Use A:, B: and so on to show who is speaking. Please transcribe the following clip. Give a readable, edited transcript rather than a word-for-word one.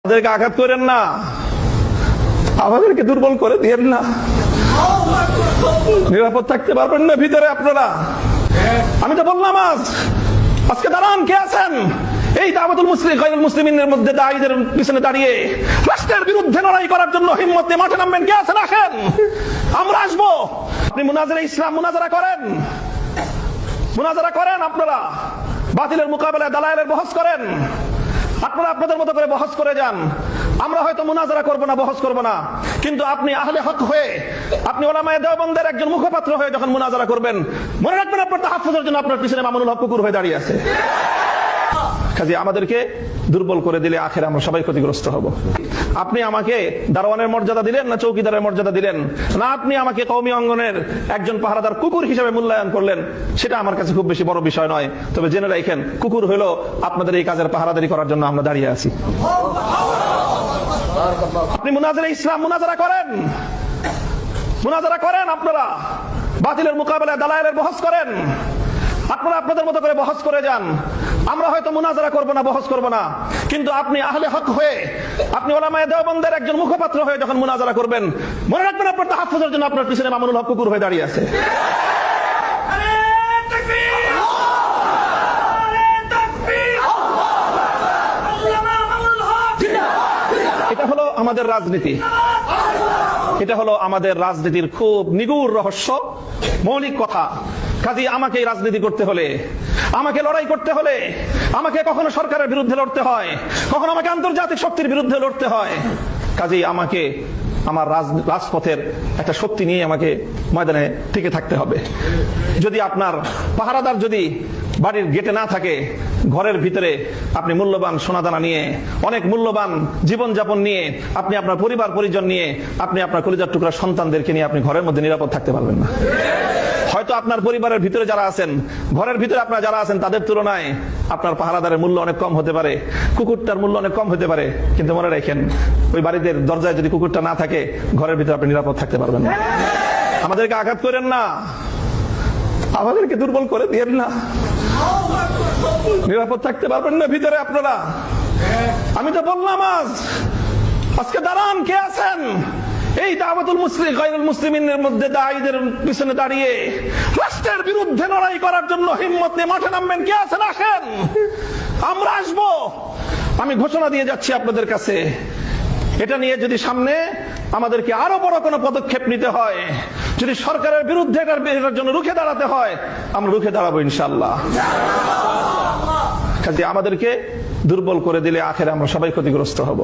A: আমাদেরকে আঘাত করেন না, আমাদেরকে দুর্বল করে দিয়েন না। নিরাপদ থাকতে পারবেন না ভিতরে আপনারা। আমি তো বললাম আজকে দাঁড়ান, কে আছেন এই দাওয়াতুল মুসলিমিনের মধ্যে দায়ীদের পিছনে দাঁড়িয়ে রাষ্ট্রের বিরুদ্ধে লড়াই করার জন্য হিম্মত নিয়ে মাঠে নামবেন? কে আছেন? আসেন, আমরা আসবো। আপনি মুনাজারা ইসলাম মুনাজারা করেন, আপনারা বাতিলের মোকাবেলায় দালায়েলের বহস করেন, আপনারা আপনাদের মতো করে বহস করে যান। আমরা হয়তো মুনাজারা করব না, বহস করব না, কিন্তু আপনি আহলে হক হয়ে, আপনি উলামায়ে দেওবন্দের একজন মুখপাত্র হয়ে যখন মুনাজারা করবেন, মনে রাখবেন আপনার তাহাফুজের জন্য আপনার পিছনে মামুনুল হক কুকুর হয়ে দাঁড়িয়ে আছে। কাজে আমাদেরকে দুর্বল করে দিলে আখেরে আমরা সবাই ক্ষতিগ্রস্ত হব। আপনি আমাকে দারোয়ানের মর্যাদা দিলেন না চৌকিদারের মর্যাদা দিলেন, না আপনি আমাকে কওমি অঙ্গনের একজন পাহারাদার কুকুর হিসেবে মূল্যায়ন করলেন, সেটা আমার কাছে খুব বেশি বড় বিষয় নয়। তবে জেনে রাখেন, কুকুর হলো আপনাদের এই কাজের পাহারাদারি করার জন্য আমরা দাঁড়িয়ে আছি। আপনি মুনাজারা ইসলাম মুনাজারা করেন, আপনারা বাতিলের মোকাবেলায় দালায়েলের বহস করেন, আপনারা আপনাদের মতো করে বহস করে যান। আমরা হয়তো মুনাজারা করব না, বহস করব না, কিন্তু আপনি আহলে হক হয়ে, আপনি উলামায়ে দেওবন্দের একজন মুখপাত্র হয়ে যখন মুনাজারা করবেন, মনে রাখবেন আপনার তাহাফুজের জন্য আপনার পিছনে মামুনুল হক কুকুর হয়ে দাঁড়িয়ে আছে। এটা হলো আমাদের রাজনীতি, এটা হলো আমাদের রাজনীতির খুব নিগুড় রহস্য, মৌলিক কথা। কাজে আমাকে রাজনীতি করতে হলে, আমাকে লড়াই করতে হলে, আমাকে কখনো সরকারের বিরুদ্ধে লড়তে হয়, কখনো আমাকে আন্তর্জাতিক শক্তির বিরুদ্ধে লড়তে হয়। কাজেই আমাকে আমার রাজপথের একটা শক্তি নিয়ে আমাকে ময়দানে টিকে থাকতে হবে। যদি আপনার পাহারাদার যদি বাড়ির গেটে না থাকে, ঘরের ভিতরে আপনি মূল্যবান সোনাদানা নিয়ে, অনেক মূল্যবান জীবনযাপন নিয়ে, আপনি আপনার পরিবার পরিজন নিয়ে, আপনি আপনার কলিজার টুকরা সন্তানদেরকে নিয়ে আপনি ঘরের মধ্যে নিরাপদ থাকতে পারবেন না। হয়তো আপনার পরিবারের ভিতরে যারা আছেন, ঘরের ভিতরে আপনারা যারা আছেন, তাদের তুলনায় আপনার পাহারাদারের মূল্য অনেক কম হতে পারে, কুকুরটার মূল্য অনেক কম হতে পারে, কিন্তু মনে রাখেন, ওই বাড়িতে দরজায় যদি কুকুরটা না থাকে, ঘরের ভিতরে আপনি নিরাপদ থাকতে পারবেন না। আমাদেরকে আঘাত করেন না, আমাদেরকে দুর্বল করে দিয়েন না। নিরাপদ থাকতে পারবেন না ভিতরে আপনারা। আমি তো বললাম আজকে দাঁড়ান, কে আছেন এই দাওয়াতুল মুসলিমিনের মধ্যে দায়ীদের পিছনে দাঁড়িয়ে রাষ্ট্রের বিরুদ্ধে লড়াই করার জন্য হিম্মত নিয়ে মাঠে নামবেন? কে আছেন? আসেন, আমরা আসবো। আমি ঘোষণা দিয়ে যাচ্ছি আপনাদের কাছে, এটা নিয়ে যদি সামনে আমাদেরকে আরো বড় কোনো পদক্ষেপ নিতে হয়, যদি সরকারের বিরুদ্ধে এটার জন্য রুখে দাঁড়াতে হয়, আমরা রুখে দাঁড়াবো ইনশাআল্লাহ। কাজে আমাদেরকে দুর্বল করে দিলে আখেরে আমরা সবাই ক্ষতিগ্রস্ত হব।